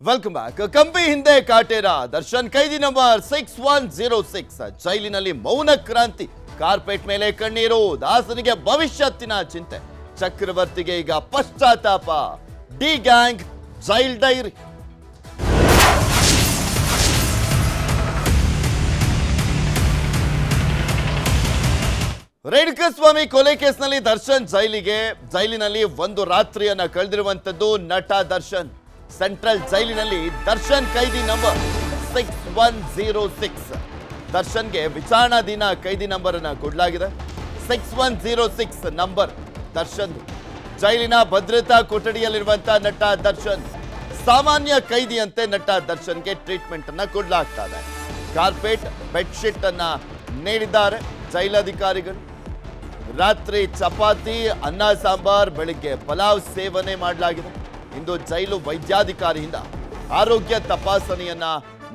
Welcome back. ಕಂಪಿ ಹಿಂದೆ Kaatera Darshan ಕೈದಿ number 6106 ಜೈಲಿನಲ್ಲಿ ಮೌನ ಕ್ರಾಂತಿ. ಕಾರ್ಪೆಟ್ ಮೇಲೆ ಕಣ್ಣೀರು, ದಾಸನಿಗೆ ಭವಿಷ್ಯತ್ತಿನ ಚಿಂತೆ, ಚಕ್ರವರ್ತಿಗೆ ಈಗ ಪಶ್ಚಾತ್ತಾಪ. D gang jail dairy. Renukaswamy ಕೊಲೆ ಕೇಸ್ನಲ್ಲಿ ದರ್ಶನ್ ಜೈಲಿನಲ್ಲಿ ಒಂದು ರಾತ್ರಿಯನ್ನ ಕಳೆದಿರುವಂತದ್ದು ನಟ ದರ್ಶನ್. ಸೆಂಟ್ರಲ್ ಜೈಲಿನಲ್ಲಿ ದರ್ಶನ್ ಕೈದಿ ನಂಬರ್ 6106. ದರ್ಶನ್ಗೆ ವಿಚಾರಣಾಧೀನ ಕೈದಿ ನಂಬರ್ ಅನ್ನು ಕೊಡಲಾಗಿದೆ. 6106 ನಂಬರ್ ದರ್ಶನ್. ಜೈಲಿನ ಭದ್ರತಾ ಕೊಠಡಿಯಲ್ಲಿರುವಂತಹ ನಟ ದರ್ಶನ್ ಸಾಮಾನ್ಯ ಕೈದಿಯಂತೆ ನಟ ದರ್ಶನ್ಗೆ ಟ್ರೀಟ್ಮೆಂಟ್ ಅನ್ನ ಕೊಡಲಾಗ್ತಾ ಇದೆ. ಕಾರ್ಪೆಟ್ ಬೆಡ್ಶೀಟ್ ಅನ್ನ ನೀಡಿದ್ದಾರೆ ಜೈಲಾಧಿಕಾರಿಗಳು. ರಾತ್ರಿ ಚಪಾತಿ, ಅನ್ನ ಸಾಂಬಾರ್, ಬೆಳಿಗ್ಗೆ ಪಲಾವ್ ಸೇವನೆ ಮಾಡಲಾಗಿದೆ. ಇಂದು ಜೈಲು ವೈದ್ಯಾಧಿಕಾರಿಯಿಂದ ಆರೋಗ್ಯ ತಪಾಸಣೆಯನ್ನ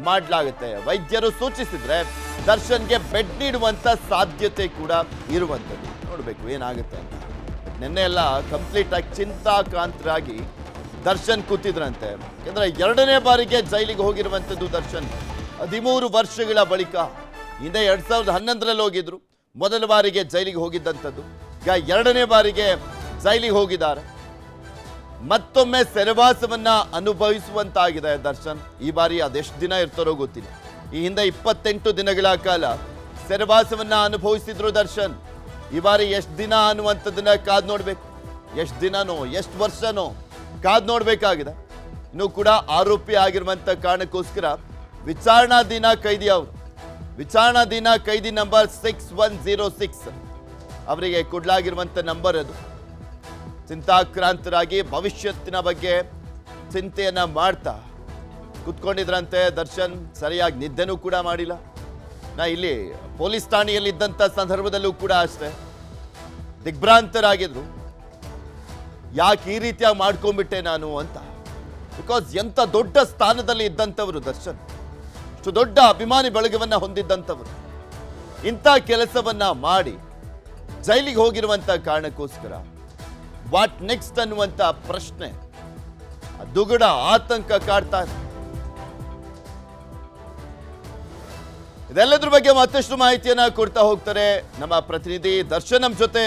ಮಾಡಲಾಗುತ್ತೆ. ವೈದ್ಯರು ಸೂಚಿಸಿದ್ರೆ ದರ್ಶನ್ಗೆ ಬೆಡ್ ನೀಡುವಂತ ಸಾಧ್ಯತೆ ಕೂಡ ಇರುವಂಥದ್ದು. ನೋಡಬೇಕು ಏನಾಗುತ್ತೆ ಅಂತ. ನಿನ್ನೆ ಎಲ್ಲ ಕಂಪ್ಲೀಟ್ ಆಗಿ ಚಿಂತಾಕ್ರಾಂತರಾಗಿ ದರ್ಶನ್ ಕೂತಿದ್ರಂತೆ. ಯಾಕಂದ್ರೆ ಎರಡನೇ ಬಾರಿಗೆ ಜೈಲಿಗೆ ಹೋಗಿರುವಂಥದ್ದು ದರ್ಶನ್ 13 ವರ್ಷಗಳ ಬಳಿಕ. ಹಿಂದೆ 2011ರಲ್ಲಿ ಹೋಗಿದ್ರು, ಮೊದಲ ಬಾರಿಗೆ ಜೈಲಿಗೆ ಹೋಗಿದ್ದಂಥದ್ದು. ಈಗ ಎರಡನೇ ಬಾರಿಗೆ ಜೈಲಿಗೆ ಹೋಗಿದ್ದಾರೆ. ಮತ್ತೊಮ್ಮೆ ಸೆರೆವಾಸವನ್ನ ಅನುಭವಿಸುವಂತಾಗಿದೆ ದರ್ಶನ್. ಈ ಬಾರಿ ಅದೆಷ್ಟು ದಿನ ಇರ್ತಾರೋ ಗೊತ್ತಿಲ್ಲ. ಈ ಹಿಂದೆ 28 ದಿನಗಳ ಕಾಲ ಸೆರೆವಾಸವನ್ನ ಅನುಭವಿಸಿದ್ರು ದರ್ಶನ್. ಈ ಬಾರಿ ಎಷ್ಟು ದಿನ ಅನ್ನುವಂಥದ್ದನ್ನ ಕಾದ್ ನೋಡ್ಬೇಕು. ಎಷ್ಟು ದಿನನೋ ಎಷ್ಟು ವರ್ಷನೋ ಕಾದ್ ನೋಡ್ಬೇಕಾಗಿದೆ. ಇನ್ನು ಕೂಡ ಆರೋಪಿ ಆಗಿರುವಂತ ಕಾರಣಕ್ಕೋಸ್ಕರ ವಿಚಾರಣಾಧೀನ ಕೈದಿ ಅವರು. ವಿಚಾರಣಾಧೀನ ಕೈದಿ ನಂಬರ್ 6106 ಅವರಿಗೆ ಕೊಡಲಾಗಿರುವಂತ ನಂಬರ್ ಅದು. ಚಿಂತಾಕ್ರಾಂತರಾಗಿ ಭವಿಷ್ಯತ್ತಿನ ಬಗ್ಗೆ ಚಿಂತೆಯನ್ನ ಮಾಡ್ತಾ ಕುತ್ಕೊಂಡಿದ್ರಂತೆ ದರ್ಶನ್. ಸರಿಯಾಗಿ ನಿದ್ದೆನೂ ಕೂಡ ಮಾಡಿಲ್ಲ. ನಾ ಇಲ್ಲಿ ಪೊಲೀಸ್ ಠಾಣೆಯಲ್ಲಿ ಇದ್ದಂಥ ಸಂದರ್ಭದಲ್ಲೂ ಕೂಡ ಅಷ್ಟೇ ದಿಗ್ಭ್ರಾಂತರಾಗಿದ್ರು. ಯಾಕೆ ಈ ರೀತಿಯಾಗಿ ಮಾಡ್ಕೊಂಡ್ಬಿಟ್ಟೆ ನಾನು ಅಂತ. ಬಿಕಾಸ್ ಎಂಥ ದೊಡ್ಡ ಸ್ಥಾನದಲ್ಲಿ ಇದ್ದಂಥವರು ದರ್ಶನ್, ಅಷ್ಟು ದೊಡ್ಡ ಅಭಿಮಾನಿ ಬಳಗವನ್ನ ಹೊಂದಿದ್ದಂಥವರು, ಇಂಥ ಕೆಲಸವನ್ನ ಮಾಡಿ ಜೈಲಿಗೆ ಹೋಗಿರುವಂಥ ಕಾರಣಕ್ಕೋಸ್ಕರ ವಾಟ್ ನೆಕ್ಸ್ಟ್ ಅನ್ನುವಂಥ ಪ್ರಶ್ನೆ, ದುಗುಡ ಆತಂಕ ಕಾಡ್ತಾ ಇದೆ. ಇದೆಲ್ಲದ್ರ ಬಗ್ಗೆ ಮತ್ತಷ್ಟು ಮಾಹಿತಿಯನ್ನ ಕೊಡ್ತಾ ಹೋಗ್ತಾರೆ ನಮ್ಮ ಪ್ರತಿನಿಧಿ ದರ್ಶನ್. ನಮ್ಮ ಜೊತೆ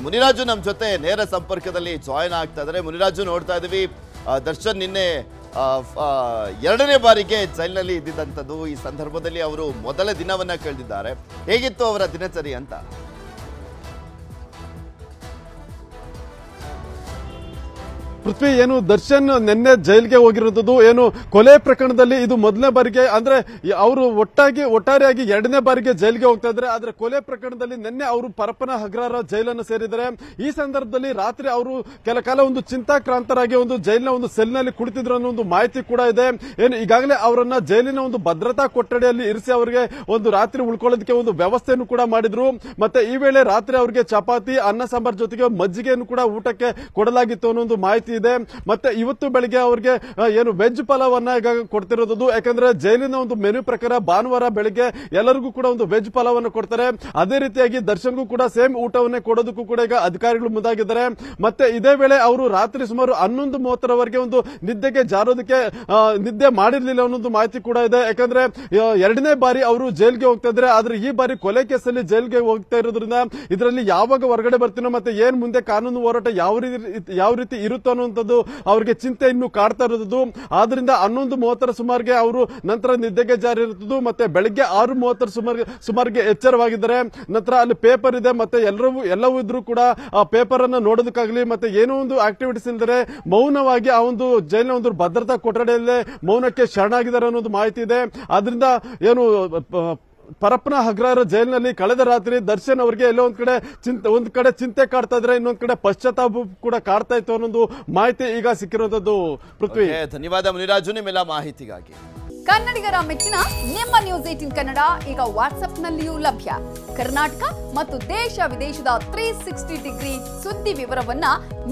ಮುನಿರಾಜು ನಮ್ಮ ಜೊತೆ ನೇರ ಸಂಪರ್ಕದಲ್ಲಿ ಜಾಯಿನ್ ಆಗ್ತಾ ಇದ್ದಾರೆ. ಮುನಿರಾಜು, ನೋಡ್ತಾ ಇದೀವಿ ದರ್ಶನ್ ನಿನ್ನೆ ಎರಡನೇ ಬಾರಿಗೆ ಜೈಲಿನಲ್ಲಿ ಇದ್ದಿದ್ದಂಥದ್ದು. ಈ ಸಂದರ್ಭದಲ್ಲಿ ಅವರು ಮೊದಲ ದಿನವನ್ನ ಕಳೆದಿದ್ದಾರೆ. ಹೇಗಿತ್ತು ಅವರ ದಿನಚರಿ ಅಂತ? ಪೃಥ್ವಿ, ಏನು ದರ್ಶನ್ ನಿನ್ನೆ ಜೈಲಿಗೆ ಹೋಗಿರುವಂತದ್ದು, ಏನು ಕೊಲೆ ಪ್ರಕರಣದಲ್ಲಿ ಇದು ಮೊದಲನೇ ಬಾರಿಗೆ, ಅಂದ್ರೆ ಅವರು ಒಟ್ಟಾರೆಯಾಗಿ ಎರಡನೇ ಬಾರಿಗೆ ಜೈಲಿಗೆ ಹೋಗ್ತಾ ಇದ್ದಾರೆ. ಆದ್ರೆ ಕೊಲೆ ಪ್ರಕರಣದಲ್ಲಿ ನಿನ್ನೆ ಅವರು ಪರಪ್ಪನ ಅಗ್ರಹಾರ ಜೈಲನ್ನು ಸೇರಿದ್ದಾರೆ. ಈ ಸಂದರ್ಭದಲ್ಲಿ ರಾತ್ರಿ ಅವರು ಕೆಲ ಕಾಲ ಒಂದು ಚಿಂತಾಕ್ರಾಂತರಾಗಿ ಒಂದು ಜೈಲಿನ ಒಂದು ಸೆಲ್ನಲ್ಲಿ ಕುಳಿತಿದ್ರು ಅನ್ನೋ ಒಂದು ಮಾಹಿತಿ ಕೂಡ ಇದೆ. ಏನು ಈಗಾಗಲೇ ಅವರನ್ನ ಜೈಲಿನ ಒಂದು ಭದ್ರತಾ ಕೊಠಡಿಯಲ್ಲಿ ಇರಿಸಿ ಅವರಿಗೆ ಒಂದು ರಾತ್ರಿ ಉಳ್ಕೊಳ್ಳೋದಕ್ಕೆ ಒಂದು ವ್ಯವಸ್ಥೆಯನ್ನು ಕೂಡ ಮಾಡಿದ್ರು. ಮತ್ತೆ ಈ ವೇಳೆ ರಾತ್ರಿ ಅವರಿಗೆ ಚಪಾತಿ, ಅನ್ನ ಸಾಂಬಾರ್ ಜೊತೆಗೆ ಮಜ್ಜಿಗೆಯನ್ನು ಕೂಡ ಊಟಕ್ಕೆ ಕೊಡಲಾಗಿತ್ತು ಅನ್ನೋ ಒಂದು ಮಾಹಿತಿ ಇದೆ. ಮತ್ತೆ ಇವತ್ತು ಬೆಳಿಗ್ಗೆ ಅವರಿಗೆ ಏನು ವೆಜ್ ಪಲಾವನ್ನ ಈಗ ಕೊಡ್ತಿರೋದು. ಯಾಕಂದ್ರೆ ಜೈಲಿನ ಒಂದು ಮೆನು ಪ್ರಕಾರ ಭಾನುವಾರ ಬೆಳಿಗ್ಗೆ ಎಲ್ಲರಿಗೂ ಕೂಡ ಒಂದು ವೆಜ್ ಪಲಾವನ್ನ ಕೊಡ್ತಾರೆ. ಅದೇ ರೀತಿಯಾಗಿ ದರ್ಶನ್ಗೂ ಕೂಡ ಸೇಮ್ ಊಟವನ್ನೇ ಕೊಡೋದಕ್ಕೂ ಕೂಡ ಈಗ ಅಧಿಕಾರಿಗಳು ಮುಂದಾಗಿದ್ದಾರೆ. ಮತ್ತೆ ಇದೇ ವೇಳೆ ಅವರು ರಾತ್ರಿ ಸುಮಾರು 11:30ರವರೆಗೆ ಒಂದು ನಿದ್ದೆಗೆ ಜಾರೋದಕ್ಕೆ ನಿದ್ದೆ ಮಾಡಿರ್ಲಿಲ್ಲ ಅನ್ನೋದು ಮಾಹಿತಿ ಕೂಡ ಇದೆ. ಯಾಕಂದ್ರೆ ಎರಡನೇ ಬಾರಿ ಅವರು ಜೈಲ್ಗೆ ಹೋಗ್ತಾ ಇದ್ದಾರೆ. ಆದ್ರೆ ಈ ಬಾರಿ ಕೊಲೆ ಕೇಸಲ್ಲಿ ಜೈಲ್ಗೆ ಹೋಗ್ತಾ ಇರೋದ್ರಿಂದ ಇದರಲ್ಲಿ ಯಾವಾಗ ಹೊರಗಡೆ ಬರ್ತೀನೋ ಮತ್ತೆ ಏನ್ ಮುಂದೆ ಕಾನೂನು ಹೋರಾಟ ಯಾವ ರೀತಿ ಇರುತ್ತೋ ಅನ್ನುವಂಥದ್ದು ಅವರಿಗೆ ಚಿಂತೆ ಇನ್ನು ಕಾಡ್ತಾ ಇರೋದು. ಆದ್ರಿಂದ 11:30 ಸುಮಾರಿಗೆ ಅವರು ನಂತರ ನಿದ್ದೆಗೆ ಜಾರಿ ಇರುತ್ತದೆ. ಮತ್ತೆ ಬೆಳಗ್ಗೆ 6:30 ಸುಮಾರಿಗೆ ಎಚ್ಚರವಾಗಿದ್ದಾರೆ. ನಂತರ ಅಲ್ಲಿ ಪೇಪರ್ ಇದೆ, ಮತ್ತೆ ಎಲ್ಲವೂ ಇದ್ರೂ ಕೂಡ ಆ ಪೇಪರ್ ಅನ್ನ ನೋಡೋದಕ್ಕಾಗಲಿ ಮತ್ತೆ ಏನೋ ಒಂದು ಆಕ್ಟಿವಿಟೀಸ್ ಇಲ್ಲದೆ ಮೌನವಾಗಿ ಆ ಒಂದು ಜೈಲಿನ ಒಂದು ಭದ್ರತಾ ಕೊಠಡಿಯಲ್ಲೇ ಮೌನಕ್ಕೆ ಶರಣಾಗಿದ್ದಾರೆ ಅನ್ನೋದು ಮಾಹಿತಿ ಇದೆ. ಆದ್ರಿಂದ ಏನು ಪರಪ್ಪನ ಅಗ್ರಹಾರ ಜೈಲಿನಲ್ಲಿ ಕಳೆದ ರಾತ್ರಿ ದರ್ಶನ್ ಅವರಿಗೆ ಎಲ್ಲೋ ಒಂದ್ ಕಡೆ ಚಿಂತೆ ಕಾಡ್ತಾ ಇದ್ರೆ, ಇನ್ನೊಂದ್ ಕಡೆ ಪಶ್ಚಾತ್ತಾಪ ಕೂಡ ಕಾಡ್ತಾ ಇತ್ತು ಅನ್ನೋದು ಮಾಹಿತಿ ಈಗ ಸಿಕ್ಕಿರುವಂತದ್ದು. ಪೃಥ್ವಿ, ಧನ್ಯವಾದ ಮುನಿರಾಜು ನಿಮ್ಮೆಲ್ಲ ಮಾಹಿತಿಗಾಗಿ. ಕನ್ನಡಿಗರ ಮೆಚ್ಚಿನ ನಿಮ್ಮ ನ್ಯೂಸ್ 18 ಕನ್ನಡ ಈಗ ವಾಟ್ಸ್ಆಪ್ನಲ್ಲಿಯೂ ಲಭ್ಯ. ಕರ್ನಾಟಕ ಮತ್ತು ದೇಶ ವಿದೇಶದ 360 ಡಿಗ್ರಿ ಸುದ್ದಿ ವಿವರವನ್ನ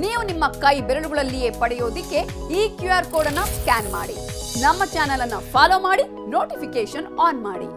ನೀವು ನಿಮ್ಮ ಕೈ ಬೆರಳುಗಳಲ್ಲಿಯೇ ಪಡೆಯೋದಿಕ್ಕೆ ಈ QR ಕೋಡ್ ಅನ್ನ ಸ್ಕ್ಯಾನ್ ಮಾಡಿ. ನಮ್ಮ ಚಾನೆಲ್ ಅನ್ನ ಫಾಲೋ ಮಾಡಿ, ನೋಟಿಫಿಕೇಶನ್ ಆನ್ ಮಾಡಿ.